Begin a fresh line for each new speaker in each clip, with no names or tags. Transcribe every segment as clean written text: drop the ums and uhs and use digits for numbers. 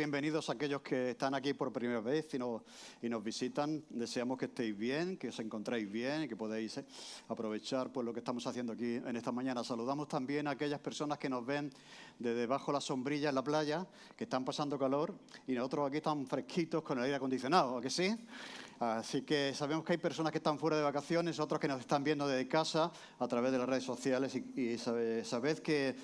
bienvenidos a aquellos que están aquí por primera vez y nos visitan. Deseamos que estéis bien, que os encontréis bien y que podáis aprovechar pues, lo que estamos haciendo aquí en esta mañana. Saludamos también a aquellas personas que nos ven de debajo de la sombrilla en la playa, que están pasando calor y nosotros aquí estamos fresquitos con el aire acondicionado, ¿a que sí? Así que sabemos que hay personas que están fuera de vacaciones, otros que nos están viendo desde casa a través de las redes sociales y sabed que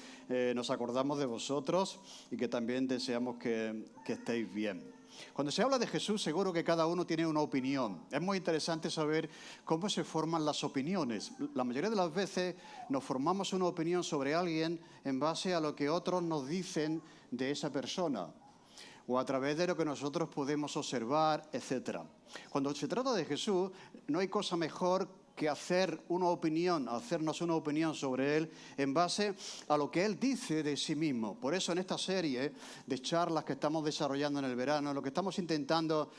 nos acordamos de vosotros y que también deseamos que estéis bien. Cuando se habla de Jesús, seguro que cada uno tiene una opinión. Es muy interesante saber cómo se forman las opiniones. La mayoría de las veces nos formamos una opinión sobre alguien en base a lo que otros nos dicen de esa persona, o a través de lo que nosotros podemos observar, etc. Cuando se trata de Jesús, no hay cosa mejor que hacernos una opinión sobre Él en base a lo que Él dice de sí mismo. Por eso en esta serie de charlas que estamos desarrollando en el verano, lo que estamos intentando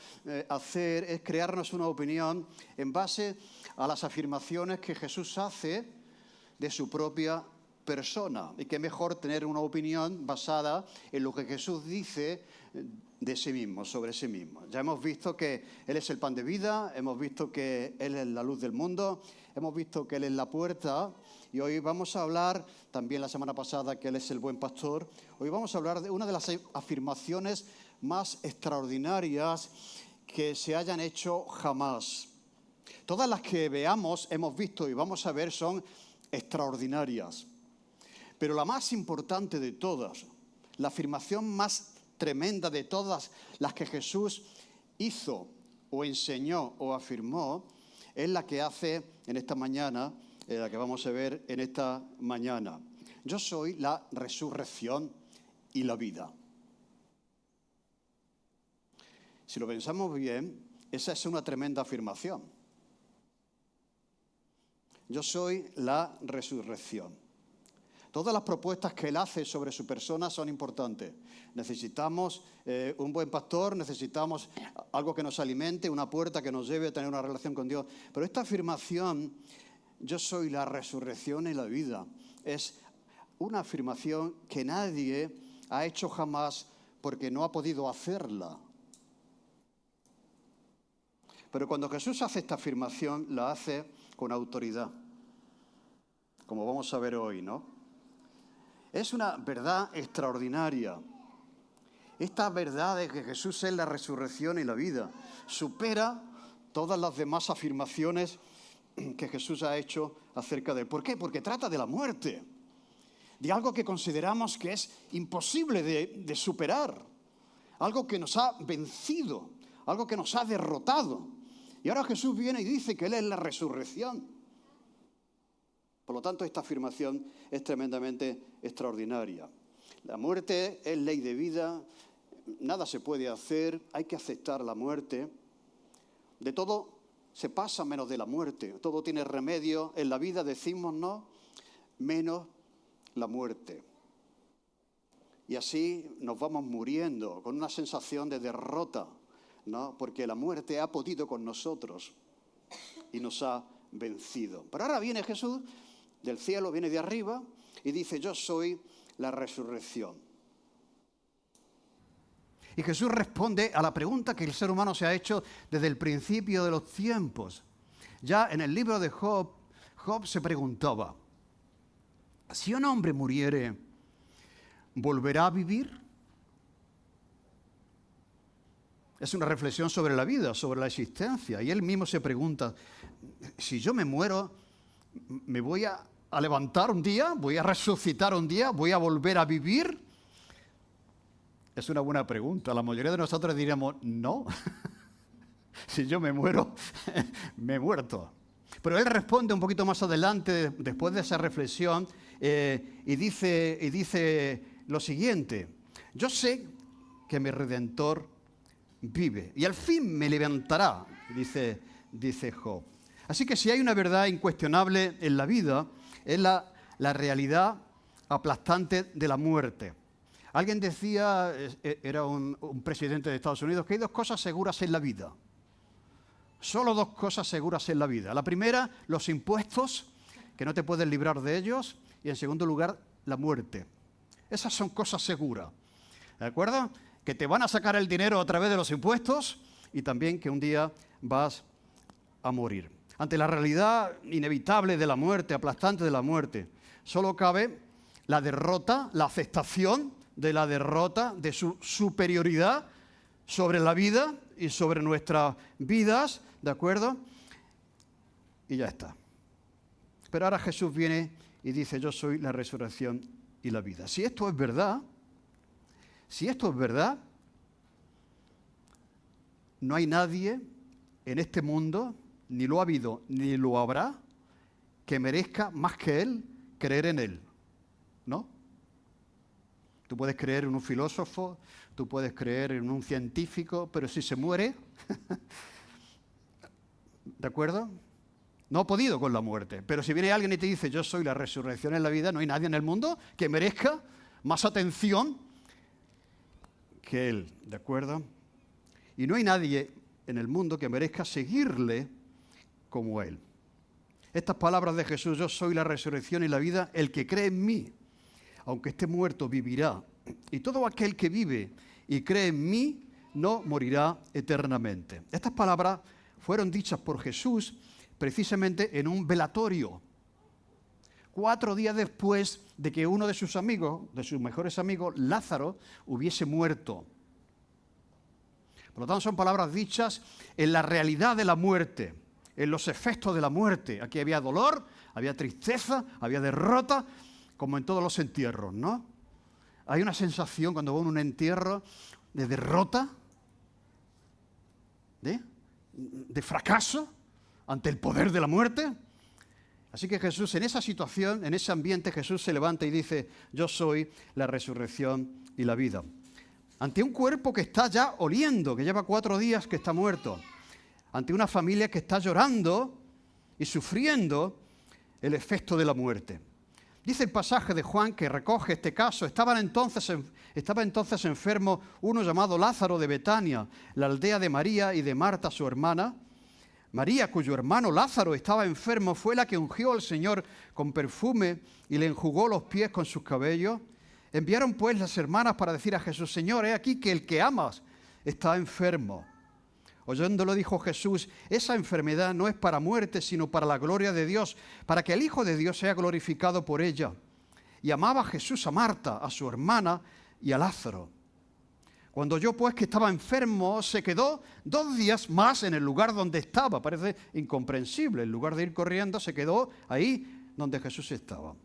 hacer es crearnos una opinión en base a las afirmaciones que Jesús hace de su propia persona. Y qué mejor tener una opinión basada en lo que Jesús dice de sí mismo, sobre sí mismo. Ya hemos visto que Él es el pan de vida, hemos visto que Él es la luz del mundo, hemos visto que Él es la puerta y hoy vamos a hablar, también la semana pasada, que Él es el buen pastor. Hoy vamos a hablar de una de las afirmaciones más extraordinarias que se hayan hecho jamás. Todas las que veamos, hemos visto y vamos a ver son extraordinarias. Pero la más importante de todas, la afirmación más tremenda de todas las que Jesús hizo o enseñó o afirmó, es la que hace en esta mañana, la que vamos a ver en esta mañana. Yo soy la resurrección y la vida. Si lo pensamos bien, esa es una tremenda afirmación. Yo soy la resurrección. Todas las propuestas que Él hace sobre su persona son importantes. Necesitamos un buen pastor, necesitamos algo que nos alimente, una puerta que nos lleve a tener una relación con Dios. Pero esta afirmación, yo soy la resurrección y la vida, es una afirmación que nadie ha hecho jamás porque no ha podido hacerla. Pero cuando Jesús hace esta afirmación, la hace con autoridad, como vamos a ver hoy, ¿no? Es una verdad extraordinaria. Esta verdad de que Jesús es la resurrección y la vida supera todas las demás afirmaciones que Jesús ha hecho acerca de Él. ¿Por qué? Porque trata de la muerte, de algo que consideramos que es imposible de superar, algo que nos ha vencido, algo que nos ha derrotado. Y ahora Jesús viene y dice que Él es la resurrección. Por lo tanto, esta afirmación es tremendamente extraordinaria. La muerte es ley de vida, nada se puede hacer, hay que aceptar la muerte. De todo se pasa menos de la muerte, todo tiene remedio en la vida, decimos, ¿no? Menos la muerte. Y así nos vamos muriendo con una sensación de derrota, ¿no? Porque la muerte ha podido con nosotros y nos ha vencido. Pero ahora viene Jesús del cielo, viene de arriba y dice, yo soy la resurrección. Y Jesús responde a la pregunta que el ser humano se ha hecho desde el principio de los tiempos. Ya en el libro de Job, Job se preguntaba, si un hombre muriere, ¿volverá a vivir? Es una reflexión sobre la vida, sobre la existencia. Y él mismo se pregunta, si yo me muero, ¿me voy a levantar un día? ¿Voy a resucitar un día? ¿Voy a volver a vivir? Es una buena pregunta. La mayoría de nosotros diríamos, no. Si yo me muero, me he muerto. Pero él responde un poquito más adelante, después de esa reflexión, y dice lo siguiente. Yo sé que mi Redentor vive y al fin me levantará, dice Job. Así que si hay una verdad incuestionable en la vida, es la realidad aplastante de la muerte. Alguien decía, era un presidente de Estados Unidos, que hay dos cosas seguras en la vida. Solo dos cosas seguras en la vida. La primera, los impuestos, que no te puedes librar de ellos. Y en segundo lugar, la muerte. Esas son cosas seguras. ¿De acuerdo? que te van a sacar el dinero a través de los impuestos y también que un día vas a morir. Ante la realidad inevitable de la muerte, aplastante de la muerte, solo cabe la derrota, la aceptación de la derrota, de su superioridad sobre la vida y sobre nuestras vidas, ¿de acuerdo? Y ya está. Pero ahora Jesús viene y dice, yo soy la resurrección y la vida. Si esto es verdad, no hay nadie en este mundo, ni lo ha habido, ni lo habrá, que merezca más que Él creer en Él, ¿no? Tú puedes creer en un filósofo, tú puedes creer en un científico, pero si se muere, ¿de acuerdo? No ha podido con la muerte. Pero si viene alguien y te dice, yo soy la resurrección en la vida, no hay nadie en el mundo que merezca más atención que Él, ¿de acuerdo? Y no hay nadie en el mundo que merezca seguirle como Él. Estas palabras de Jesús, yo soy la resurrección y la vida, el que cree en mí, aunque esté muerto, vivirá. Y todo aquel que vive y cree en mí, no morirá eternamente. Estas palabras fueron dichas por Jesús precisamente en un velatorio, 4 días después de que uno de sus amigos, de sus mejores amigos, Lázaro, hubiese muerto. Por lo tanto, son palabras dichas en la realidad de la muerte, en los efectos de la muerte. Aquí había dolor, había tristeza, había derrota, como en todos los entierros, ¿no? Hay una sensación cuando va a un entierro de derrota, de fracaso ante el poder de la muerte. Así que Jesús, en esa situación, en ese ambiente, Jesús se levanta y dice, yo soy la resurrección y la vida. Ante un cuerpo que está ya oliendo, que lleva 4 días que está muerto. Ante una familia que está llorando y sufriendo el efecto de la muerte. Dice el pasaje de Juan que recoge este caso. Estaba entonces enfermo uno llamado Lázaro de Betania, la aldea de María y de Marta, su hermana. María, cuyo hermano Lázaro estaba enfermo, fue la que ungió al Señor con perfume y le enjugó los pies con sus cabellos. Enviaron pues las hermanas para decir a Jesús, Señor, he aquí que el que amas está enfermo. Oyéndolo dijo Jesús, esa enfermedad no es para muerte, sino para la gloria de Dios, para que el Hijo de Dios sea glorificado por ella. Y amaba Jesús a Marta, a su hermana y a Lázaro. Cuando oyó pues que estaba enfermo, se quedó 2 días más en el lugar donde estaba. Parece incomprensible. En lugar de ir corriendo, se quedó ahí donde Jesús estaba.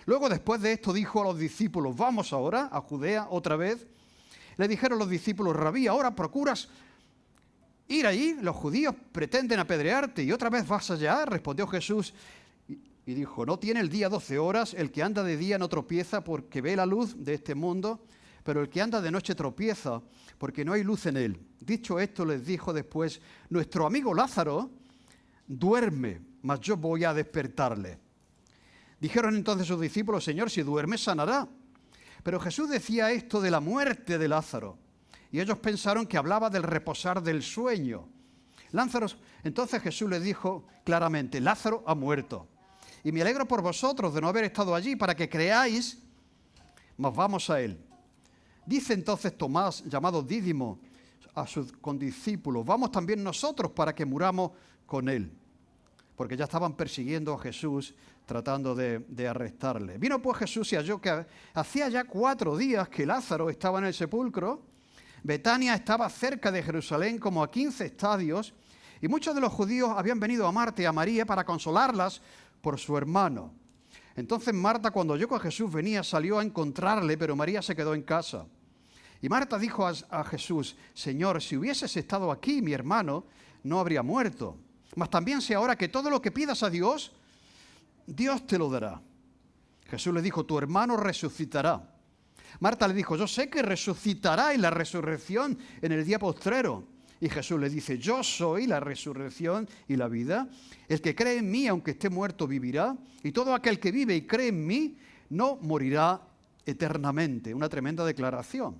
Luego, después de esto, dijo a los discípulos, vamos ahora a Judea otra vez. Le dijeron los discípulos, Rabí, ahora procuras ir allí, los judíos pretenden apedrearte y otra vez vas allá. Respondió Jesús y dijo, ¿no tiene el día 12 horas? El que anda de día no tropieza porque ve la luz de este mundo, pero el que anda de noche tropieza porque no hay luz en él. Dicho esto, les dijo después, nuestro amigo Lázaro duerme, mas yo voy a despertarle. Dijeron entonces sus discípulos, Señor, si duerme, sanará. Pero Jesús decía esto de la muerte de Lázaro. Y ellos pensaron que hablaba del reposar del sueño. Entonces Jesús les dijo claramente, Lázaro ha muerto. Y me alegro por vosotros de no haber estado allí para que creáis, mas vamos a él. Dice entonces Tomás, llamado Dídimo, a sus condiscípulos, vamos también nosotros para que muramos con él. Porque ya estaban persiguiendo a Jesús, tratando de arrestarle. Vino pues Jesús y halló que hacía ya 4 días que Lázaro estaba en el sepulcro. Betania estaba cerca de Jerusalén, como a 15 estadios, y muchos de los judíos habían venido a Marta y a María para consolarlas por su hermano. Entonces Marta, cuando oyó que Jesús venía, salió a encontrarle, pero María se quedó en casa. Y Marta dijo a Jesús, Señor, si hubieses estado aquí, mi hermano no habría muerto. Mas también sé ahora que todo lo que pidas a Dios, Dios te lo dará. Jesús le dijo, tu hermano resucitará. Marta le dijo, yo sé que resucitará en la resurrección en el día postrero. Y Jesús le dice, yo soy la resurrección y la vida. El que cree en mí, aunque esté muerto, vivirá. Y todo aquel que vive y cree en mí, no morirá eternamente. Una tremenda declaración.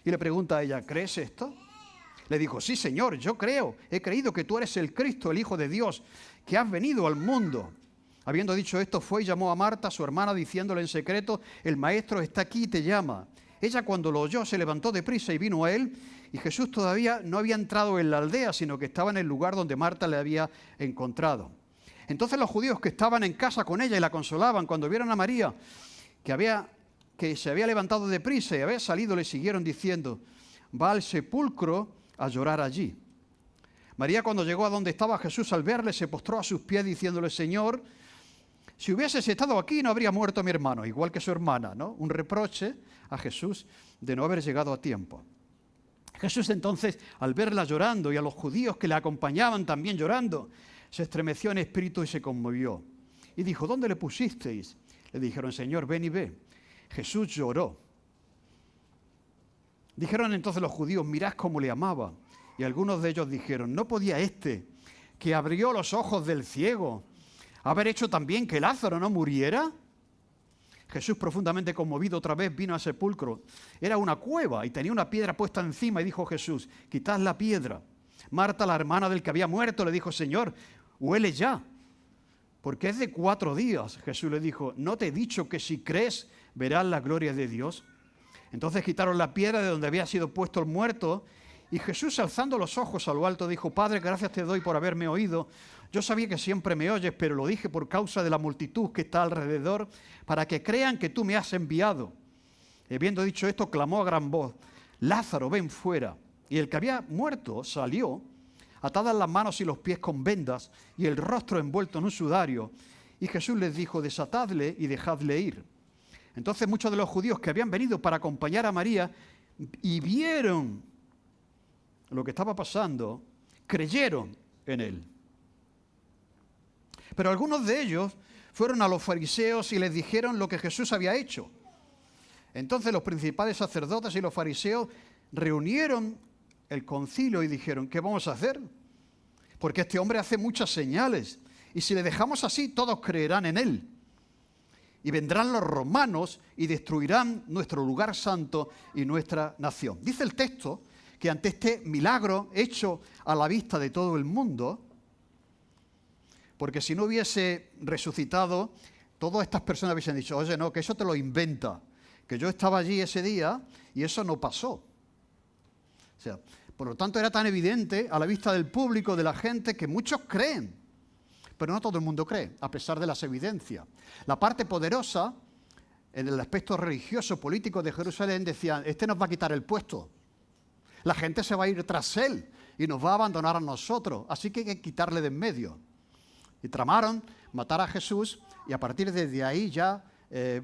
Y le pregunta a ella, ¿crees esto? Le dijo, sí, Señor, yo creo. He creído que tú eres el Cristo, el Hijo de Dios, que has venido al mundo. Habiendo dicho esto, fue y llamó a Marta, su hermana, diciéndole en secreto, el Maestro está aquí y te llama.
Ella cuando lo oyó se levantó deprisa y vino a él, y Jesús todavía no había entrado en la aldea, sino que estaba en el lugar donde Marta le había encontrado. Entonces los judíos que estaban en casa con ella y la consolaban, cuando vieron a María que se había levantado deprisa y había salido, le siguieron diciendo: va al sepulcro a llorar allí. María, cuando llegó a donde estaba Jesús, al verle, se postró a sus pies diciéndole: Señor, si hubieses estado aquí no habría muerto mi hermano, igual que su hermana, ¿no? Un reproche a Jesús de no haber llegado a tiempo. Jesús entonces, al verla llorando y a los judíos que la acompañaban también llorando, se estremeció en espíritu y se conmovió. Y dijo: ¿dónde le pusisteis? Le dijeron: Señor, ven y ve. Jesús lloró. Dijeron entonces los judíos: mirad cómo le amaba. Y algunos de ellos dijeron: ¿no podía este, que abrió los ojos del ciego, haber hecho también que Lázaro no muriera? Jesús, profundamente conmovido, otra vez vino al sepulcro. Era una cueva y tenía una piedra puesta encima, y dijo Jesús: quitad la piedra. Marta, la hermana del que había muerto, le dijo: Señor, huele ya, porque es de 4 días. Jesús le dijo: ¿no te he dicho que si crees verás la gloria de Dios? Entonces quitaron la piedra de donde había sido puesto el muerto, y Jesús, alzando los ojos a lo alto, dijo: Padre, gracias te doy por haberme oído. Yo sabía que siempre me oyes, pero lo dije por causa de la multitud que está alrededor, para que crean que tú me has enviado. Y habiendo dicho esto, clamó a gran voz: Lázaro, ven fuera. Y el que había muerto salió, atadas las manos y los pies con vendas, y el rostro envuelto en un sudario. Y Jesús les dijo: desatadle y dejadle ir. Entonces muchos de los judíos que habían venido para acompañar a María y vieron lo que estaba pasando, creyeron en él. Pero algunos de ellos fueron a los fariseos y les dijeron lo que Jesús había hecho. Entonces los principales sacerdotes y los fariseos reunieron el concilio y dijeron: ¿qué vamos a hacer? Porque este hombre hace muchas señales, y si le dejamos así, todos creerán en él. Y vendrán los romanos y destruirán nuestro lugar santo y nuestra nación. Dice el texto que ante este milagro hecho a la vista de todo el mundo, porque si no hubiese resucitado, todas estas personas hubiesen dicho: oye, no, que eso te lo inventa, que yo estaba allí ese día y eso no pasó. O sea, por lo tanto era tan evidente a la vista del público, de la gente, que muchos creen, pero no todo el mundo cree, a pesar de las evidencias. La parte poderosa, en el aspecto religioso, político de Jerusalén, decían: este nos va a quitar el puesto. La gente se va a ir tras él y nos va a abandonar a nosotros, así que hay que quitarle de en medio. Y tramaron matar a Jesús, y a partir de ahí ya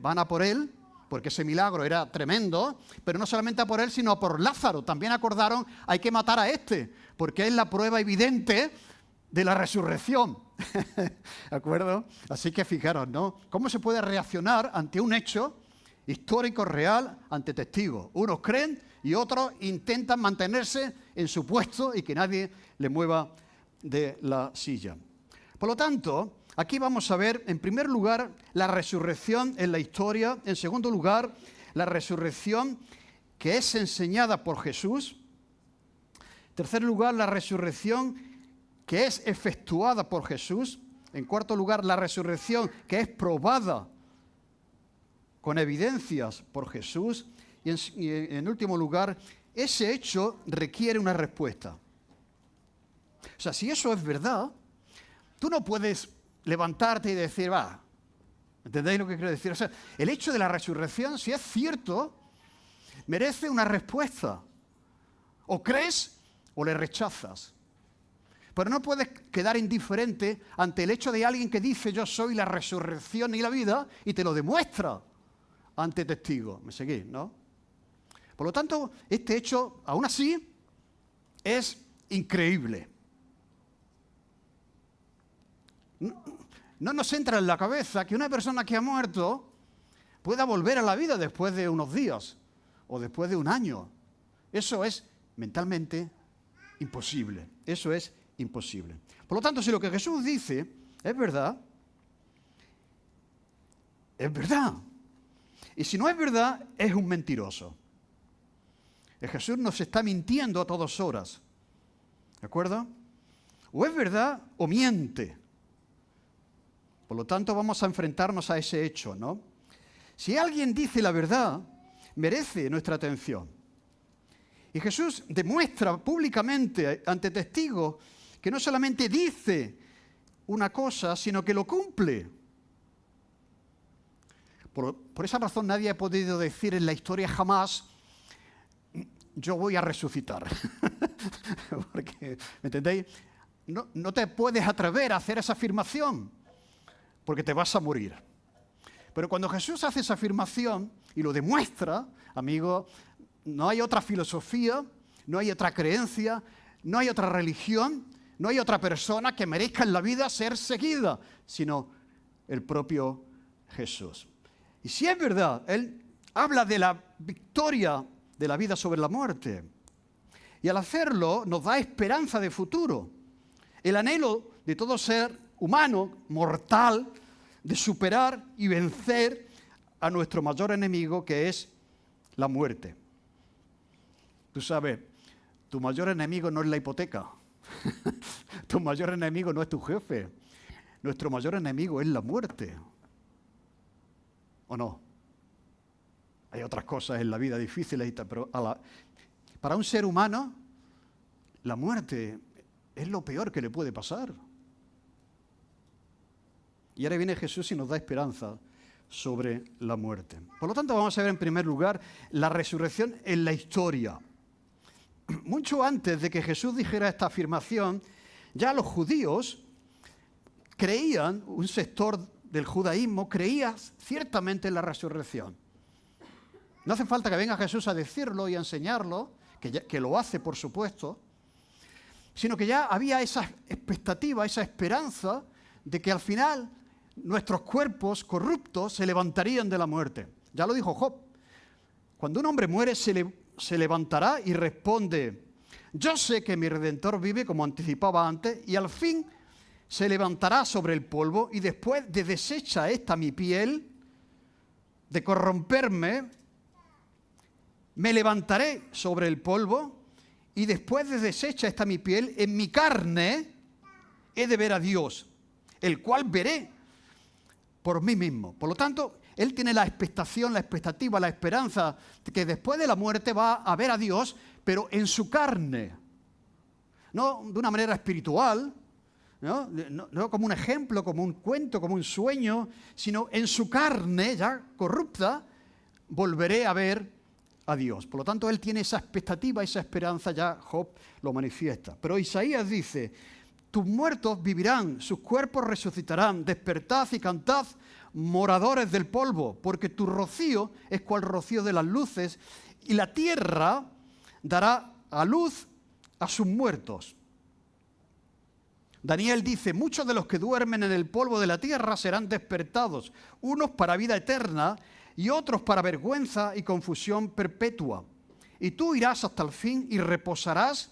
van a por él, porque ese milagro era tremendo, pero no solamente a por él, sino a por Lázaro. También acordaron: hay que matar a este, porque es la prueba evidente de la resurrección. ¿De acuerdo? Así que fijaros, ¿no? ¿Cómo se puede reaccionar ante un hecho histórico real, ante testigos? Unos creen y otros intentan mantenerse en su puesto y que nadie le mueva de la silla. Por lo tanto, aquí vamos a ver, en primer lugar, la resurrección en la historia. En segundo lugar, la resurrección que es enseñada por Jesús. En tercer lugar, la resurrección que es efectuada por Jesús. En cuarto lugar, la resurrección que es probada con evidencias por Jesús. Y en último lugar, ese hecho requiere una respuesta. O sea, si eso es verdad, tú no puedes levantarte y decir: va, ¿entendéis lo que quiero decir? O sea, el hecho de la resurrección, si es cierto, merece una respuesta. O crees o le rechazas. Pero no puedes quedar indiferente ante el hecho de alguien que dice: yo soy la resurrección y la vida, y te lo demuestra ante testigos. ¿Me seguís, no? Por lo tanto, este hecho, aún así, es increíble. No nos entra en la cabeza que una persona que ha muerto pueda volver a la vida después de unos días o después de un año. Eso es mentalmente imposible. Eso es imposible. Por lo tanto, si lo que Jesús dice es verdad, es verdad. Y si no es verdad, es un mentiroso. Jesús nos está mintiendo a todas horas. ¿De acuerdo? O es verdad o miente. Por lo tanto, vamos a enfrentarnos a ese hecho, ¿no? Si alguien dice la verdad, merece nuestra atención. Y Jesús demuestra públicamente ante testigos que no solamente dice una cosa, sino que lo cumple. Por esa razón nadie ha podido decir en la historia jamás, yo voy a resucitar. Porque, ¿me entendéis? No te puedes atrever a hacer esa afirmación, porque te vas a morir. Pero cuando Jesús hace esa afirmación y lo demuestra, amigo, no hay otra filosofía, no hay otra creencia, no hay otra religión, no hay otra persona que merezca en la vida ser seguida, sino el propio Jesús. Y si es verdad, Él habla de la victoria de la vida sobre la muerte. Y al hacerlo nos da esperanza de futuro. El anhelo de todo ser humano, mortal, de superar y vencer a nuestro mayor enemigo, que es la muerte. Tú sabes, tu mayor enemigo no es la hipoteca. Tu mayor enemigo no es tu jefe. Nuestro mayor enemigo es la muerte. ¿O no? Hay otras cosas en la vida difíciles, pero para un ser humano, la muerte es lo peor que le puede pasar. Y ahora viene Jesús y nos da esperanza sobre la muerte. Por lo tanto, vamos a ver en primer lugar la resurrección en la historia. Mucho antes de que Jesús dijera esta afirmación, ya los judíos creían, un sector del judaísmo creía ciertamente en la resurrección. No hace falta que venga Jesús a decirlo y a enseñarlo, que lo hace, por supuesto, sino que ya había esa expectativa, esa esperanza de que al final nuestros cuerpos corruptos se levantarían de la muerte. Ya lo dijo Job. Cuando un hombre muere, se levantará y responde, yo sé que mi Redentor vive, como anticipaba antes, y al fin se levantará sobre el polvo, y después de deshecha esta mi piel, de corromperme, me levantaré sobre el polvo, y después de deshecha esta mi piel, en mi carne he de ver a Dios, el cual veré por mí mismo. Por lo tanto, él tiene la expectación, la expectativa, la esperanza de que después de la muerte va a ver a Dios, pero en su carne. No de una manera espiritual, no como un ejemplo, como un cuento, como un sueño, sino en su carne, ya corrupta, volveré a ver a Dios. Por lo tanto, él tiene esa expectativa, esa esperanza, ya Job lo manifiesta. Pero Isaías dice, tus muertos vivirán, sus cuerpos resucitarán, despertad y cantad, moradores del polvo, porque tu rocío es cual rocío de las luces, y la tierra dará a luz a sus muertos. Daniel dice, muchos de los que duermen en el polvo de la tierra serán despertados, unos para vida eterna y otros para vergüenza y confusión perpetua. Y tú irás hasta el fin y reposarás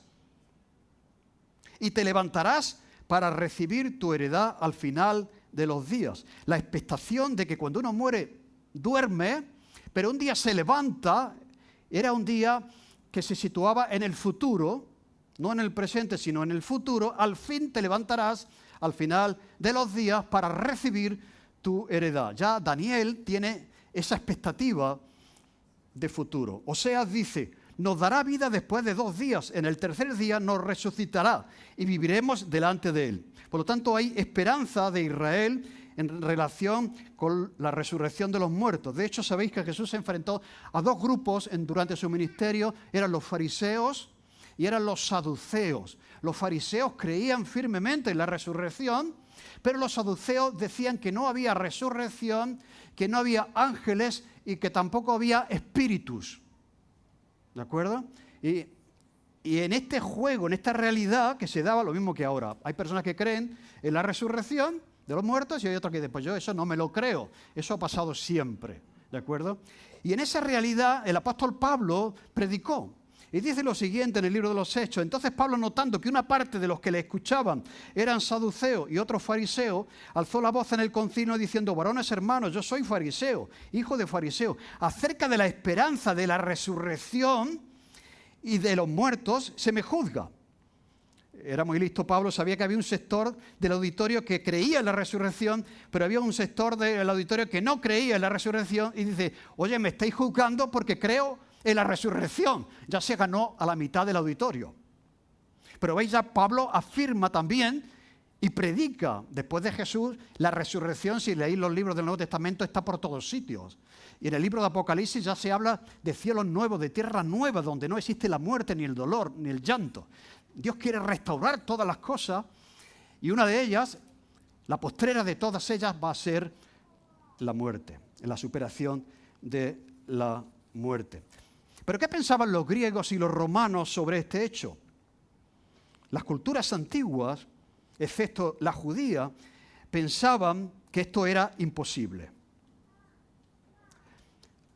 y te levantarás para recibir tu heredad al final de los días. La expectación de que cuando uno muere, duerme, pero un día se levanta, era un día que se situaba en el futuro, no en el presente, sino en el futuro. Al fin te levantarás al final de los días para recibir tu heredad. Ya Daniel tiene esa expectativa de futuro. Oseas dice, nos dará vida después de 2 días, en el tercer día nos resucitará y viviremos delante de él. Por lo tanto, hay esperanza de Israel en relación con la resurrección de los muertos. De hecho, sabéis que Jesús se enfrentó a 2 grupos durante su ministerio, eran los fariseos y eran los saduceos. Los fariseos creían firmemente en la resurrección, pero los saduceos decían que no había resurrección, que no había ángeles y que tampoco había espíritus. ¿De acuerdo? Y en este juego, en esta realidad que se daba lo mismo que ahora. Hay personas que creen en la resurrección de los muertos y hay otros que dicen, pues yo eso no me lo creo. Eso ha pasado siempre. ¿De acuerdo? Y en esa realidad el apóstol Pablo predicó. Y dice lo siguiente en el libro de los Hechos. Entonces Pablo, notando que una parte de los que le escuchaban eran saduceos y otros fariseos, alzó la voz en el concilio diciendo, varones hermanos, yo soy fariseo, hijo de fariseo. Acerca de la esperanza de la resurrección y de los muertos se me juzga. era muy listo Pablo, sabía que había un sector del auditorio que creía en la resurrección, pero había un sector del auditorio que no creía en la resurrección y dice, oye, me estáis juzgando porque creo en la resurrección. Ya se ganó a la mitad del auditorio. Pero veis, ya Pablo afirma también y predica después de Jesús la resurrección. Si leéis los libros del Nuevo Testamento, está por todos sitios. Y en el libro de Apocalipsis ya se habla de cielos nuevos, de tierras nuevas, donde no existe la muerte, ni el dolor, ni el llanto. Dios quiere restaurar todas las cosas y una de ellas, la postrera de todas ellas, va a ser la muerte, la superación de la muerte. ¿Pero qué pensaban los griegos y los romanos sobre este hecho? Las culturas antiguas, excepto la judía, pensaban que esto era imposible.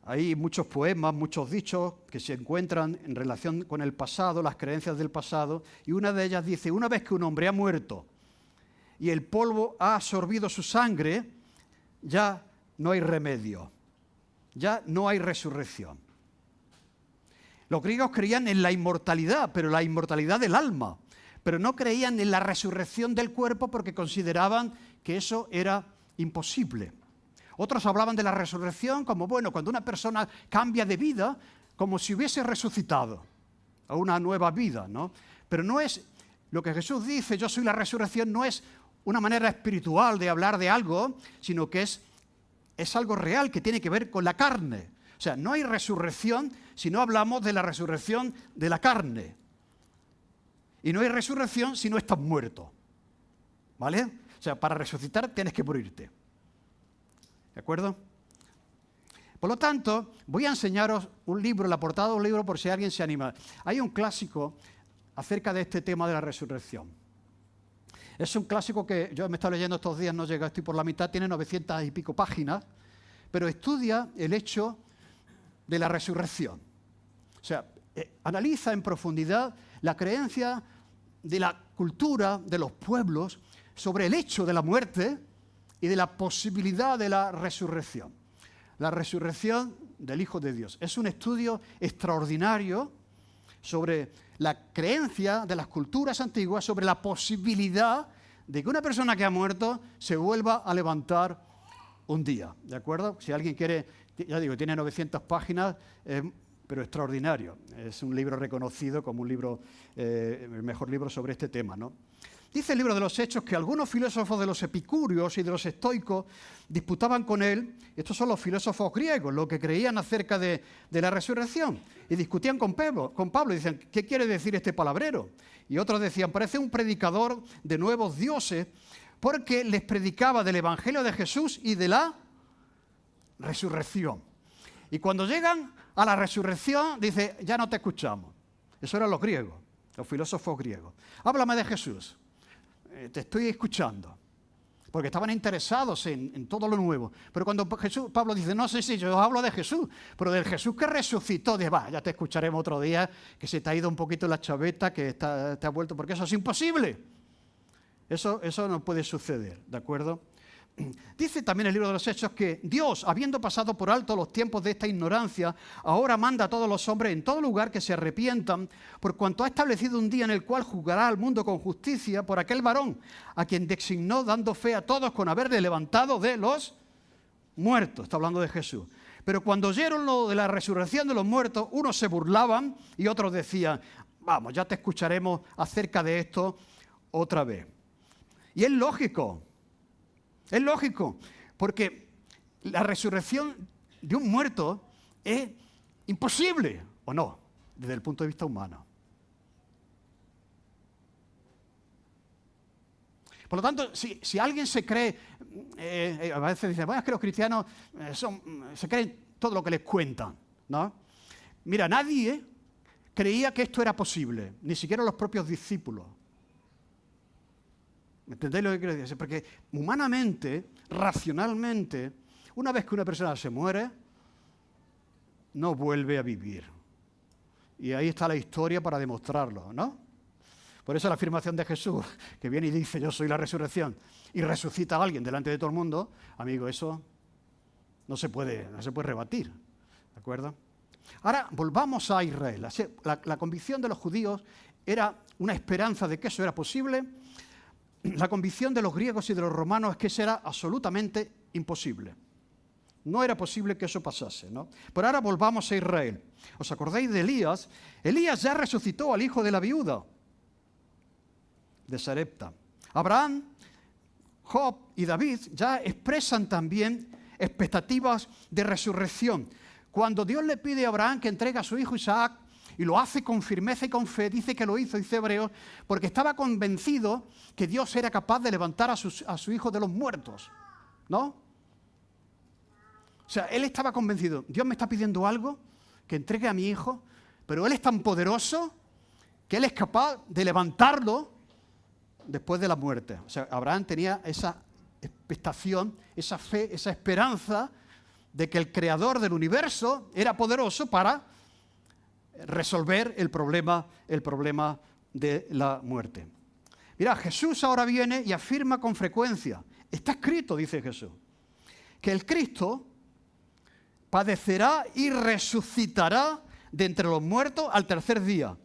Hay muchos poemas, muchos dichos que se encuentran en relación con el pasado, las creencias del pasado, y una de ellas dice, una vez que un hombre ha muerto y el polvo ha absorbido su sangre, ya no hay remedio, ya no hay resurrección. Los griegos creían en la inmortalidad, pero la inmortalidad del alma, pero no creían en la resurrección del cuerpo porque consideraban que eso era imposible. Otros hablaban de la resurrección como, bueno, cuando una persona cambia de vida, como si hubiese resucitado a una nueva vida, ¿no? Pero no es lo que Jesús dice, yo soy la resurrección, no es una manera espiritual de hablar de algo, sino que es algo real que tiene que ver con la carne. O sea, no hay resurrección si no hablamos de la resurrección de la carne. Y no hay resurrección si no estás muerto. ¿Vale? O sea, para resucitar tienes que morirte. ¿De acuerdo? Por lo tanto, voy a enseñaros un libro, la portada de un libro por si alguien se anima. Hay un clásico acerca de este tema de la resurrección. Es un clásico que yo me he estado leyendo estos días, no llega, estoy por la mitad, tiene 900 y pico páginas, pero estudia el hecho de la resurrección. O sea, analiza en profundidad la creencia de la cultura de los pueblos sobre el hecho de la muerte y de la posibilidad de la resurrección. La resurrección del Hijo de Dios. Es un estudio extraordinario sobre la creencia de las culturas antiguas, sobre la posibilidad de que una persona que ha muerto se vuelva a levantar un día. ¿De acuerdo? Si alguien quiere, ya digo, tiene 900 páginas, pero extraordinario. Es un libro reconocido como un libro, el mejor libro sobre este tema, ¿no? Dice el libro de los Hechos que algunos filósofos de los epicúreos y de los estoicos disputaban con él, estos son los filósofos griegos, lo que creían acerca de la resurrección, y discutían con Pablo y decían, ¿qué quiere decir este palabrero? Y otros decían, parece un predicador de nuevos dioses, porque les predicaba del Evangelio de Jesús y de la resurrección. Y cuando llegan a la resurrección, dice, ya no te escuchamos. Eso eran los griegos, los filósofos griegos. Háblame de Jesús. Te estoy escuchando, porque estaban interesados en todo lo nuevo. Pero cuando Pablo dice, no sé si yo hablo de Jesús, pero del Jesús que resucitó, dice, va, ya te escucharemos otro día, que se te ha ido un poquito la chaveta, que te ha vuelto, porque eso es imposible. Eso no puede suceder, ¿de acuerdo? Dice también el libro de los Hechos que Dios, habiendo pasado por alto los tiempos de esta ignorancia, ahora manda a todos los hombres en todo lugar que se arrepientan, por cuanto ha establecido un día en el cual juzgará al mundo con justicia por aquel varón, a quien designó dando fe a todos con haberle levantado de los muertos. Está hablando de Jesús. Pero cuando oyeron lo de la resurrección de los muertos, unos se burlaban y otros decían, vamos, ya te escucharemos acerca de esto otra vez. Y es lógico, porque la resurrección de un muerto es imposible, ¿o no?, desde el punto de vista humano. Por lo tanto, si alguien se cree, a veces dice, bueno, es que los cristianos se creen todo lo que les cuentan, ¿no? Mira, nadie creía que esto era posible, ni siquiera los propios discípulos. ¿Me entendéis lo que quiero decir? Porque humanamente, racionalmente, una vez que una persona se muere, no vuelve a vivir. Y ahí está la historia para demostrarlo, ¿no? Por eso la afirmación de Jesús, que viene y dice, yo soy la resurrección, y resucita a alguien delante de todo el mundo, amigo, eso no se puede rebatir, ¿de acuerdo? Ahora, volvamos a Israel. La convicción de los judíos era una esperanza de que eso era posible, la convicción de los griegos y de los romanos es que eso era absolutamente imposible. No era posible que eso pasase, ¿no? Pero ahora volvamos a Israel. ¿Os acordáis de Elías? Elías ya resucitó al hijo de la viuda de Sarepta. Abraham, Job y David ya expresan también expectativas de resurrección. Cuando Dios le pide a Abraham que entregue a su hijo Isaac, y lo hace con firmeza y con fe, dice que lo hizo, dice Hebreos, porque estaba convencido que Dios era capaz de levantar a su hijo de los muertos, ¿no? O sea, él estaba convencido, Dios me está pidiendo algo, que entregue a mi hijo, pero él es tan poderoso que él es capaz de levantarlo después de la muerte. O sea, Abraham tenía esa expectación, esa fe, esa esperanza de que el creador del universo era poderoso para resolver el problema de la muerte. Mira, Jesús ahora viene y afirma con frecuencia, está escrito, dice Jesús, que el Cristo padecerá y resucitará de entre los muertos al tercer día.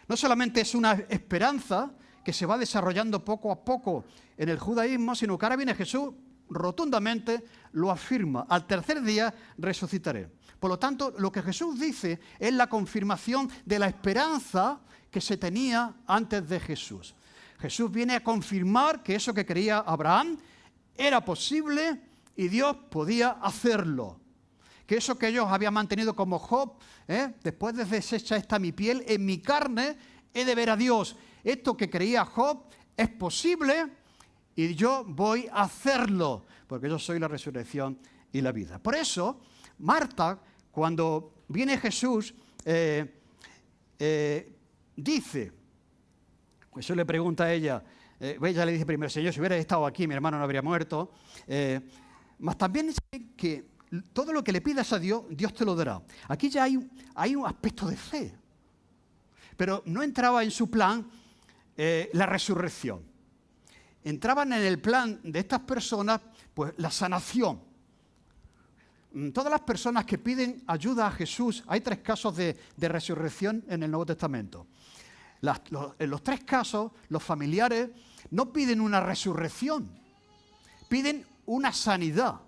No solamente es una esperanza que se va desarrollando poco a poco en el judaísmo, sino que ahora viene Jesús rotundamente, lo afirma, al tercer día resucitaré. Por lo tanto, lo que Jesús dice es la confirmación de la esperanza que se tenía antes de Jesús. Jesús viene a confirmar que eso que creía Abraham era posible y Dios podía hacerlo. Que eso que ellos habían mantenido como Job, después de deshecha esta mi piel, en mi carne he de ver a Dios. Esto que creía Job es posible y yo voy a hacerlo, porque yo soy la resurrección y la vida. Por eso, Marta, cuando viene Jesús, dice, Jesús le pregunta a ella, ella le dice primero, Señor, si hubieras estado aquí, mi hermano no habría muerto, mas también dice que todo lo que le pidas a Dios, Dios te lo dará. Aquí ya hay un aspecto de fe, pero no entraba en su plan la resurrección. Entraban en el plan de estas personas, pues la sanación. Todas las personas que piden ayuda a Jesús, hay 3 casos de resurrección en el Nuevo Testamento. En los 3 casos, los familiares no piden una resurrección, piden una sanidad.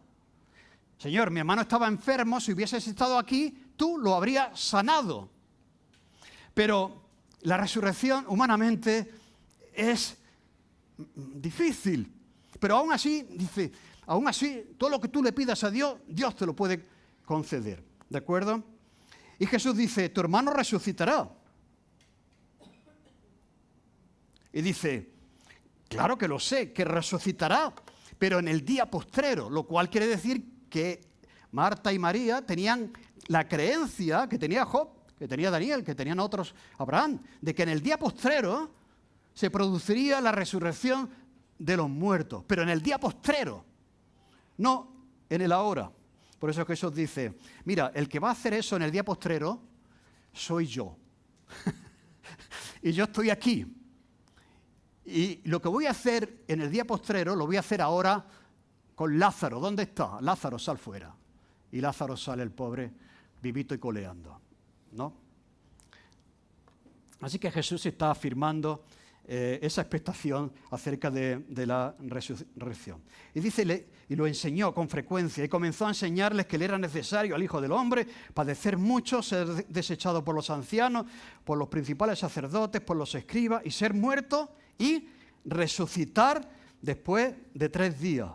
Señor, mi hermano estaba enfermo, si hubieses estado aquí, tú lo habrías sanado. Pero la resurrección humanamente es difícil. Pero aún así, dice, aún así, todo lo que tú le pidas a Dios, Dios te lo puede conceder. ¿De acuerdo? Y Jesús dice, tu hermano resucitará. Y dice, claro que lo sé, que resucitará, pero en el día postrero, lo cual quiere decir que Marta y María tenían la creencia que tenía Job, que tenía Daniel, que tenían otros, Abraham, de que en el día postrero se produciría la resurrección de los muertos, pero en el día postrero, no en el ahora. Por eso Jesús dice, mira, el que va a hacer eso en el día postrero soy yo. Y yo estoy aquí. Y lo que voy a hacer en el día postrero, lo voy a hacer ahora con Lázaro. ¿Dónde está? Lázaro, sal fuera. Y Lázaro sale, el pobre, vivito y coleando, ¿no? Así que Jesús está afirmando esa expectación acerca de la resurrección. Y dice, y lo enseñó con frecuencia, y comenzó a enseñarles que le era necesario al Hijo del Hombre padecer mucho, ser desechado por los ancianos, por los principales sacerdotes, por los escribas, y ser muerto y resucitar después de 3 días.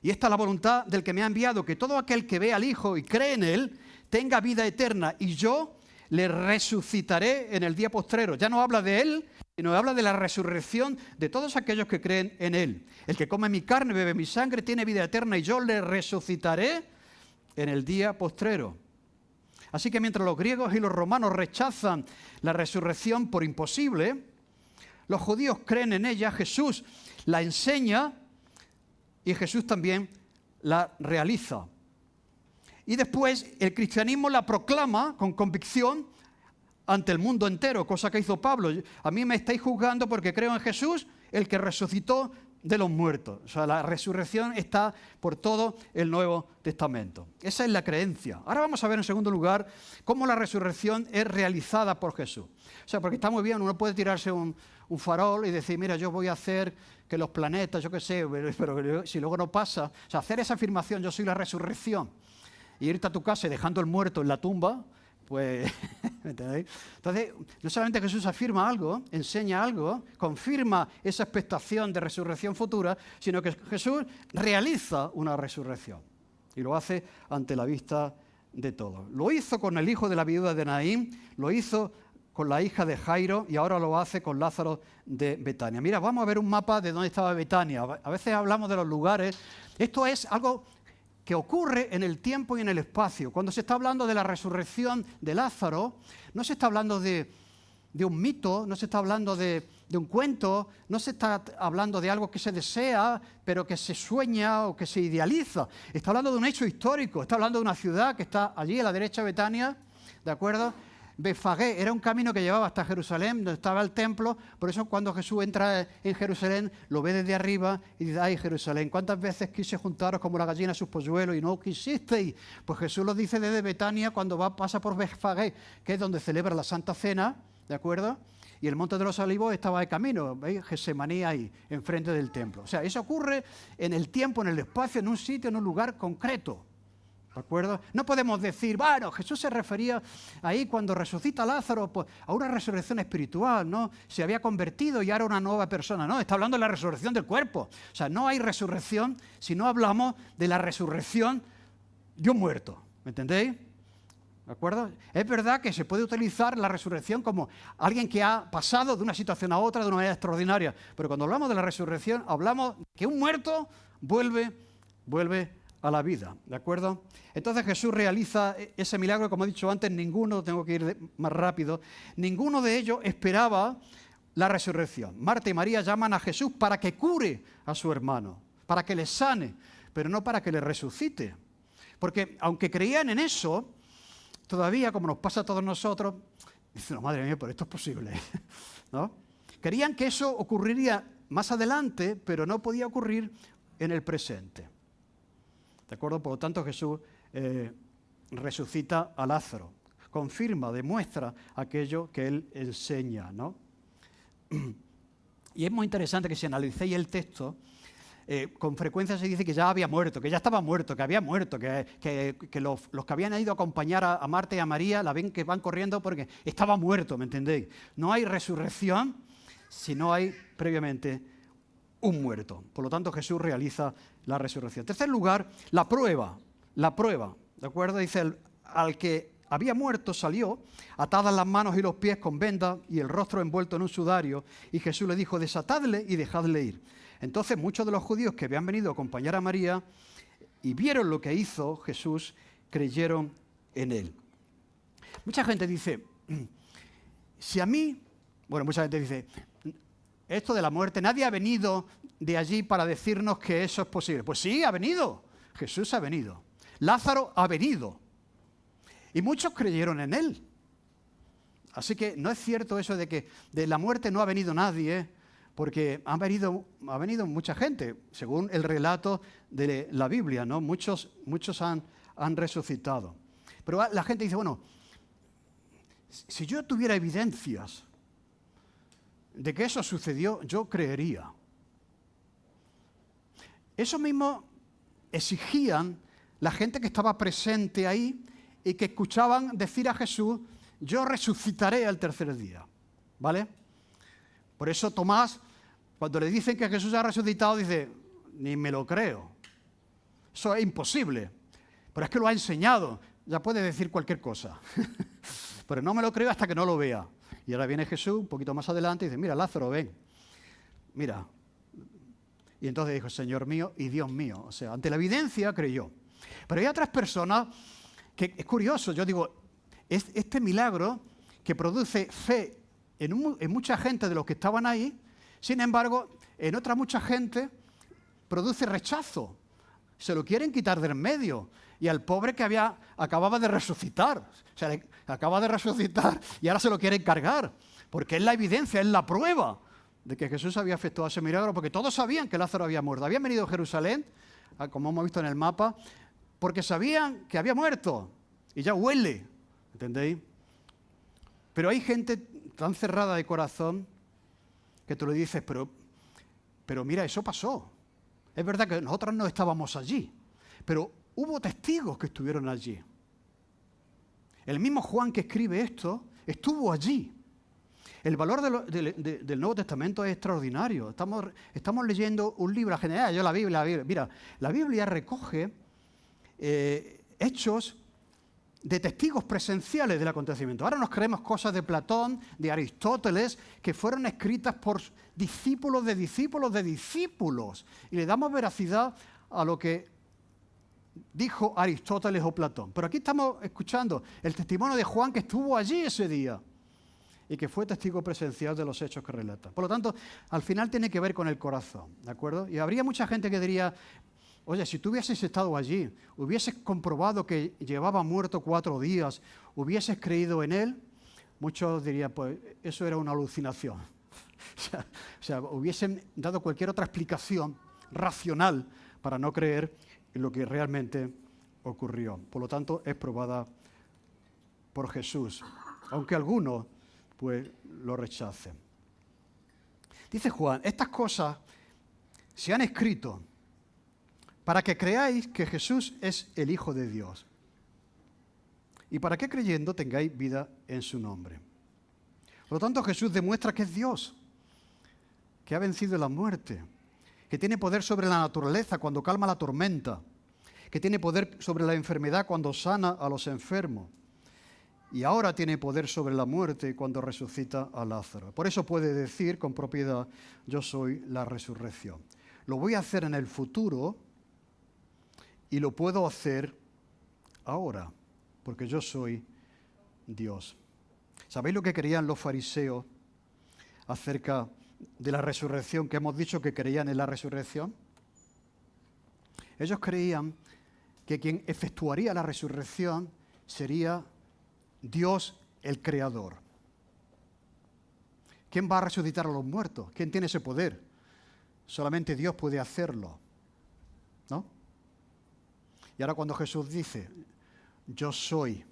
Y esta es la voluntad del que me ha enviado, que todo aquel que ve al Hijo y cree en Él tenga vida eterna, y yo le resucitaré en el día postrero. Ya no habla de Él, sino habla de la resurrección de todos aquellos que creen en Él. El que come mi carne, bebe mi sangre, tiene vida eterna, y yo le resucitaré en el día postrero. Así que mientras los griegos y los romanos rechazan la resurrección por imposible, los judíos creen en ella, Jesús la enseña y Jesús también la realiza. Y después el cristianismo la proclama con convicción ante el mundo entero, cosa que hizo Pablo. A mí me estáis juzgando porque creo en Jesús, el que resucitó de los muertos. O sea, la resurrección está por todo el Nuevo Testamento. Esa es la creencia. Ahora vamos a ver en segundo lugar cómo la resurrección es realizada por Jesús. O sea, porque está muy bien, uno puede tirarse un farol y decir, mira, yo voy a hacer que los planetas, yo qué sé, pero si luego no pasa, o sea, hacer esa afirmación, yo soy la resurrección, y irte a tu casa y dejando el muerto en la tumba, pues, ¿me entendéis? Entonces, no solamente Jesús afirma algo, enseña algo, confirma esa expectación de resurrección futura, sino que Jesús realiza una resurrección y lo hace ante la vista de todos. Lo hizo con el hijo de la viuda de Naín, lo hizo con la hija de Jairo y ahora lo hace con Lázaro de Betania. Mira, vamos a ver un mapa de dónde estaba Betania. A veces hablamos de los lugares. Esto es algo que ocurre en el tiempo y en el espacio. Cuando se está hablando de la resurrección de Lázaro, no se está hablando de un mito, no se está hablando de un cuento, no se está hablando de algo que se desea, pero que se sueña o que se idealiza. Está hablando de un hecho histórico, está hablando de una ciudad que está allí a la derecha, Betania, ¿de acuerdo? Betfagé era un camino que llevaba hasta Jerusalén, donde estaba el templo. Por eso cuando Jesús entra en Jerusalén, lo ve desde arriba y dice, ay, Jerusalén, ¿cuántas veces quise juntaros como la gallina a sus polluelos y no quisisteis? Pues Jesús lo dice desde Betania cuando pasa por Betfagé, que es donde celebra la Santa Cena, ¿de acuerdo? Y el Monte de los Olivos estaba de camino, ¿veis? Getsemaní ahí, enfrente del templo. O sea, eso ocurre en el tiempo, en el espacio, en un sitio, en un lugar concreto. ¿De acuerdo? No podemos decir, bueno, Jesús se refería ahí cuando resucita a Lázaro pues, a una resurrección espiritual, ¿no? Se había convertido y ahora era una nueva persona. No, está hablando de la resurrección del cuerpo. O sea, no hay resurrección si no hablamos de la resurrección de un muerto. ¿Me entendéis? ¿De acuerdo? Es verdad que se puede utilizar la resurrección como alguien que ha pasado de una situación a otra de una manera extraordinaria. Pero cuando hablamos de la resurrección, hablamos que un muerto vuelve a la vida, ¿de acuerdo? Entonces Jesús realiza ese milagro, como he dicho antes, tengo que ir más rápido, ninguno de ellos esperaba la resurrección. Marta y María llaman a Jesús para que cure a su hermano, para que le sane, pero no para que le resucite. Porque aunque creían en eso, todavía, como nos pasa a todos nosotros, dicen, no, madre mía, pero esto es posible, ¿no? Querían que eso ocurriría más adelante, pero no podía ocurrir en el presente. ¿De acuerdo? Por lo tanto, Jesús resucita a Lázaro, confirma, demuestra aquello que él enseña, ¿no? Y es muy interesante que si analicéis el texto, con frecuencia se dice que ya había muerto, que ya estaba muerto, que había muerto, que los que habían ido a acompañar a Marta y a María la ven que van corriendo porque estaba muerto, ¿me entendéis? No hay resurrección si no hay previamente un muerto. Por lo tanto, Jesús realiza la resurrección. En tercer lugar, la prueba, ¿de acuerdo? Dice, al que había muerto salió, atadas las manos y los pies con vendas y el rostro envuelto en un sudario, y Jesús le dijo, desatadle y dejadle ir. Entonces muchos de los judíos que habían venido a acompañar a María y vieron lo que hizo Jesús, creyeron en él. Mucha gente dice, mucha gente dice, esto de la muerte, nadie ha venido de allí para decirnos que eso es posible. Pues sí, ha venido. Jesús ha venido. Lázaro ha venido. Y muchos creyeron en él. Así que no es cierto eso de que de la muerte no ha venido nadie, porque ha venido mucha gente, según el relato de la Biblia, ¿no? Muchos han resucitado. Pero la gente dice, bueno, si yo tuviera evidencias de que eso sucedió, yo creería. Eso mismo exigían la gente que estaba presente ahí y que escuchaban decir a Jesús, yo resucitaré al tercer día, ¿vale? Por eso Tomás, cuando le dicen que Jesús ha resucitado, dice, ni me lo creo. Eso es imposible. Pero es que lo ha enseñado. Ya puede decir cualquier cosa. Pero no me lo creo hasta que no lo vea. Y ahora viene Jesús un poquito más adelante y dice, mira, Lázaro, ven. Mira. Y entonces dijo, Señor mío y Dios mío. O sea, ante la evidencia creyó. Pero hay otras personas que, es curioso, yo digo, este milagro que produce fe en mucha gente de los que estaban ahí, sin embargo, en otra mucha gente produce rechazo. Se lo quieren quitar del medio. Y al pobre que acababa de resucitar. O sea, acaba de resucitar y ahora se lo quieren cargar. Porque es la evidencia, es la prueba de que Jesús había efectuado ese milagro, porque todos sabían que Lázaro había muerto. Habían venido a Jerusalén, como hemos visto en el mapa, porque sabían que había muerto. Y ya huele, ¿entendéis? Pero hay gente tan cerrada de corazón que tú le dices, pero mira, eso pasó. Es verdad que nosotros no estábamos allí, pero hubo testigos que estuvieron allí. El mismo Juan que escribe esto estuvo allí. El valor del Nuevo Testamento es extraordinario. Estamos leyendo un libro, en general, la Biblia. Mira, la Biblia recoge hechos de testigos presenciales del acontecimiento. Ahora nos creemos cosas de Platón, de Aristóteles, que fueron escritas por discípulos de discípulos de discípulos. Y le damos veracidad a lo que dijo Aristóteles o Platón. Pero aquí estamos escuchando el testimonio de Juan, que estuvo allí ese día y que fue testigo presencial de los hechos que relata. Por lo tanto, al final tiene que ver con el corazón, ¿de acuerdo? Y habría mucha gente que diría, oye, si tú hubieses estado allí, hubieses comprobado que llevaba muerto 4 días, hubieses creído en él, muchos dirían, pues eso era una alucinación. o sea, hubiesen dado cualquier otra explicación racional para no creer en lo que realmente ocurrió. Por lo tanto, es probada por Jesús, aunque algunos pues lo rechacen. Dice Juan, estas cosas se han escrito para que creáis que Jesús es el Hijo de Dios y para que creyendo tengáis vida en su nombre. Por lo tanto, Jesús demuestra que es Dios, que ha vencido la muerte, que tiene poder sobre la naturaleza cuando calma la tormenta, que tiene poder sobre la enfermedad cuando sana a los enfermos, y ahora tiene poder sobre la muerte cuando resucita a Lázaro. Por eso puede decir con propiedad, yo soy la resurrección. Lo voy a hacer en el futuro y lo puedo hacer ahora, porque yo soy Dios. ¿Sabéis lo que creían los fariseos acerca de la resurrección, que hemos dicho que creían en la resurrección? Ellos creían que quien efectuaría la resurrección sería Dios el Creador. ¿Quién va a resucitar a los muertos? ¿Quién tiene ese poder? Solamente Dios puede hacerlo, ¿no? Y ahora cuando Jesús dice, yo soy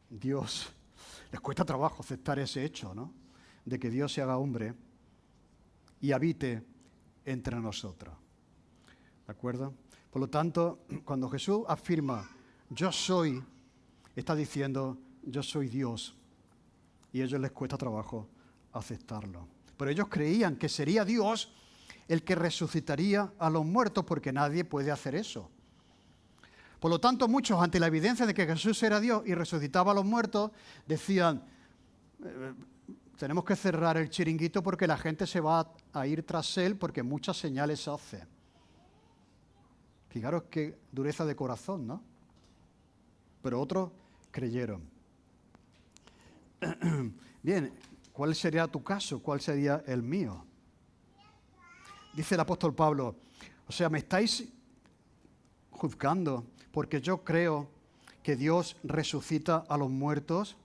Dios, les cuesta trabajo aceptar ese hecho, ¿no? De que Dios se haga hombre y habite entre nosotros. ¿De acuerdo? Por lo tanto, cuando Jesús afirma, yo soy, está diciendo, yo soy Dios. Y a ellos les cuesta trabajo aceptarlo. Pero ellos creían que sería Dios el que resucitaría a los muertos, porque nadie puede hacer eso. Por lo tanto, muchos, ante la evidencia de que Jesús era Dios y resucitaba a los muertos, decían, tenemos que cerrar el chiringuito porque la gente se va a ir tras él porque muchas señales hace. Fijaros qué dureza de corazón, ¿no? Pero otros creyeron. Bien, ¿cuál sería tu caso? ¿Cuál sería el mío? Dice el apóstol Pablo, o sea, me estáis juzgando porque yo creo que Dios resucita a los muertos.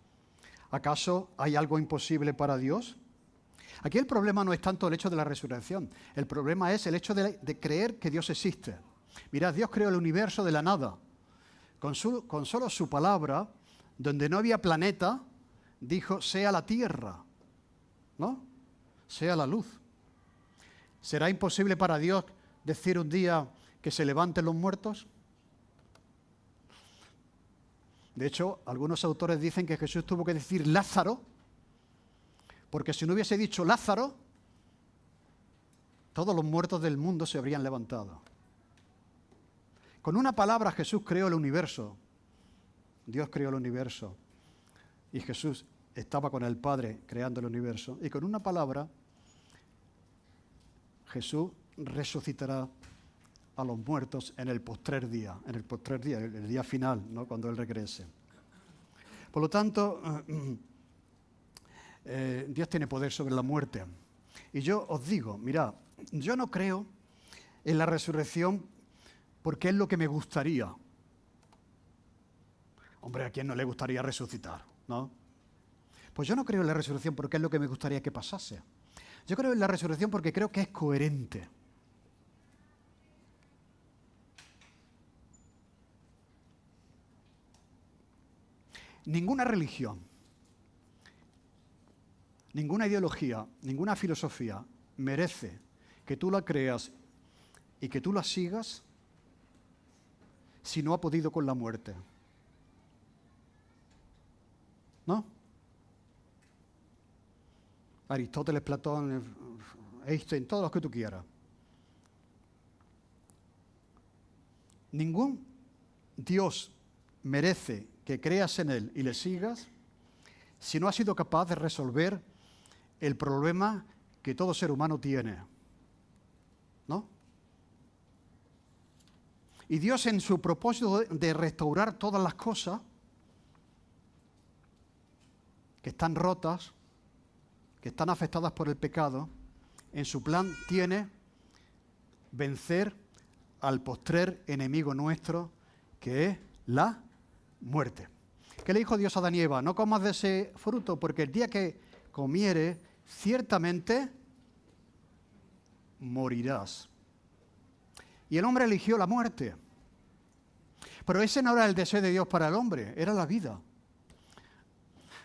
¿Acaso hay algo imposible para Dios? Aquí el problema no es tanto el hecho de la resurrección, el problema es el hecho de creer que Dios existe. Mirad, Dios creó el universo de la nada. Con solo su palabra, donde no había planeta, dijo, sea la tierra, ¿no? Sea la luz. ¿Será imposible para Dios decir un día que se levanten los muertos? De hecho, algunos autores dicen que Jesús tuvo que decir Lázaro, porque si no hubiese dicho Lázaro, todos los muertos del mundo se habrían levantado. Con una palabra Jesús creó el universo. Dios creó el universo. Y Jesús estaba con el Padre creando el universo. Y con una palabra Jesús resucitará a los muertos en el postrer día, el día final, ¿no? Cuando Él regrese. Por lo tanto, Dios tiene poder sobre la muerte. Y yo os digo, mirad, yo no creo en la resurrección porque es lo que me gustaría. Hombre, ¿a quién no le gustaría resucitar, no? Pues yo no creo en la resurrección porque es lo que me gustaría que pasase. Yo creo en la resurrección porque creo que es coherente. Ninguna religión, ninguna ideología, ninguna filosofía merece que tú la creas y que tú la sigas si no ha podido con la muerte. ¿No? Aristóteles, Platón, Einstein, todos los que tú quieras. Ningún Dios merece que creas en Él y le sigas si no has sido capaz de resolver el problema que todo ser humano tiene. ¿No? Y Dios, en su propósito de restaurar todas las cosas que están rotas, que están afectadas por el pecado, en su plan tiene vencer al postrer enemigo nuestro, que es la muerte. ¿Qué le dijo Dios a Adán y Eva? No comas de ese fruto, porque el día que comieres, ciertamente morirás. Y el hombre eligió la muerte. Pero ese no era el deseo de Dios para el hombre, era la vida.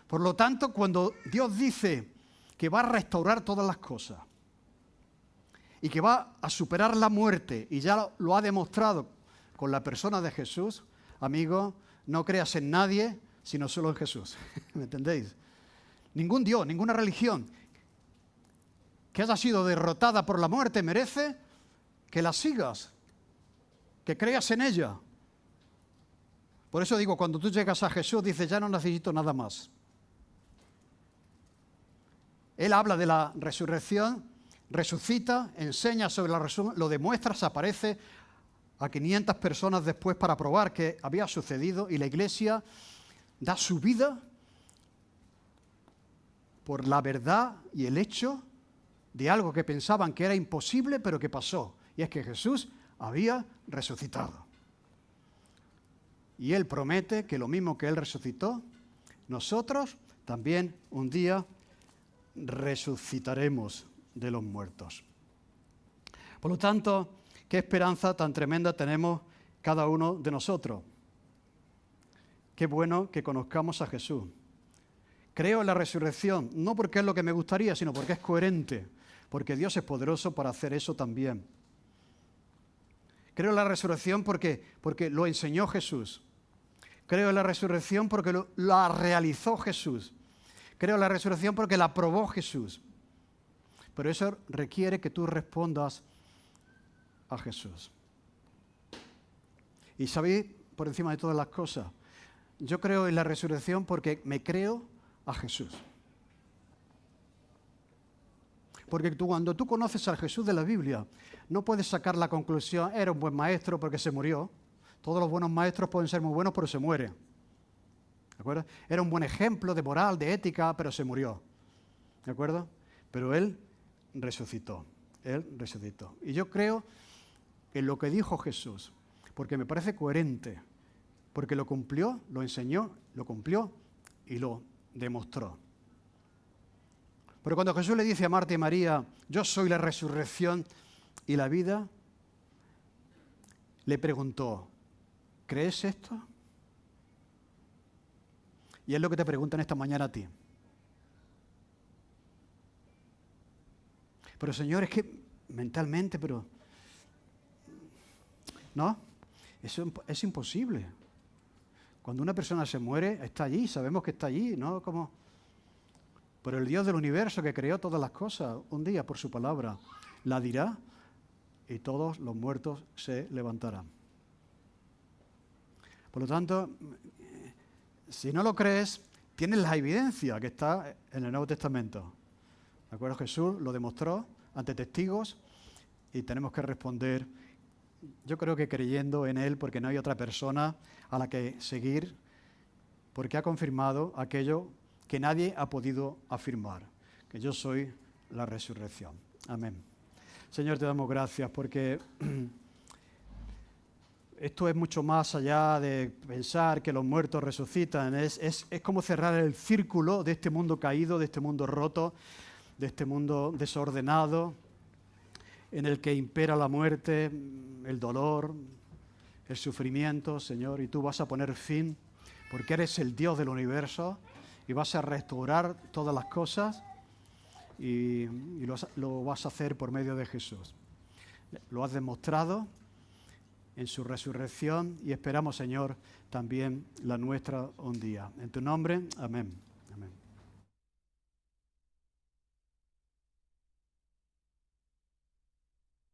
Por lo tanto, cuando Dios dice que va a restaurar todas las cosas y que va a superar la muerte, y ya lo ha demostrado con la persona de Jesús, amigos, no creas en nadie, sino solo en Jesús. ¿Me entendéis? Ningún Dios, ninguna religión que haya sido derrotada por la muerte merece que la sigas, que creas en ella. Por eso digo, cuando tú llegas a Jesús, dices, ya no necesito nada más. Él habla de la resurrección, resucita, enseña sobre la resurrección, lo demuestra, se aparece a 500 personas después para probar que había sucedido, y la Iglesia da su vida por la verdad y el hecho de algo que pensaban que era imposible, pero que pasó. Y es que Jesús había resucitado. Y Él promete que lo mismo que Él resucitó, nosotros también un día resucitaremos de los muertos. Por lo tanto, qué esperanza tan tremenda tenemos cada uno de nosotros. Qué bueno que conozcamos a Jesús. Creo en la resurrección, no porque es lo que me gustaría, sino porque es coherente, porque Dios es poderoso para hacer eso también. Creo en la resurrección porque lo enseñó Jesús. Creo en la resurrección porque la realizó Jesús. Creo en la resurrección porque la probó Jesús. Pero eso requiere que tú respondas a Jesús. Y sabéis, por encima de todas las cosas, yo creo en la resurrección porque me creo a Jesús. Porque cuando tú conoces al Jesús de la Biblia, no puedes sacar la conclusión, era un buen maestro porque se murió. Todos los buenos maestros pueden ser muy buenos, pero se mueren. ¿De acuerdo? Era un buen ejemplo de moral, de ética, pero se murió. ¿De acuerdo? Pero Él resucitó. Él resucitó. Y yo creo en lo que dijo Jesús, porque me parece coherente, porque lo cumplió, lo enseñó, lo cumplió y lo demostró. Pero cuando Jesús le dice a Marta y María, yo soy la resurrección y la vida, le preguntó, ¿crees esto? Y es lo que te preguntan esta mañana a ti. Pero Señor, es que mentalmente, pero... No, eso es imposible. Cuando una persona se muere, está allí, sabemos que está allí, ¿no? Como... Pero el Dios del universo que creó todas las cosas, un día por su palabra, la dirá y todos los muertos se levantarán. Por lo tanto, si no lo crees, tienes la evidencia que está en el Nuevo Testamento. ¿De acuerdo? Jesús lo demostró ante testigos y tenemos que responder, yo creo que creyendo en Él, porque no hay otra persona a la que seguir, porque ha confirmado aquello que nadie ha podido afirmar, que yo soy la resurrección. Amén. Señor, te damos gracias porque esto es mucho más allá de pensar que los muertos resucitan. Es como cerrar el círculo de este mundo caído, de este mundo roto, de este mundo desordenado, en el que impera la muerte, el dolor, el sufrimiento, Señor, y tú vas a poner fin, porque eres el Dios del universo, y vas a restaurar todas las cosas, y lo vas a hacer por medio de Jesús. Lo has demostrado en su resurrección, y esperamos, Señor, también la nuestra un día. En tu nombre, amén.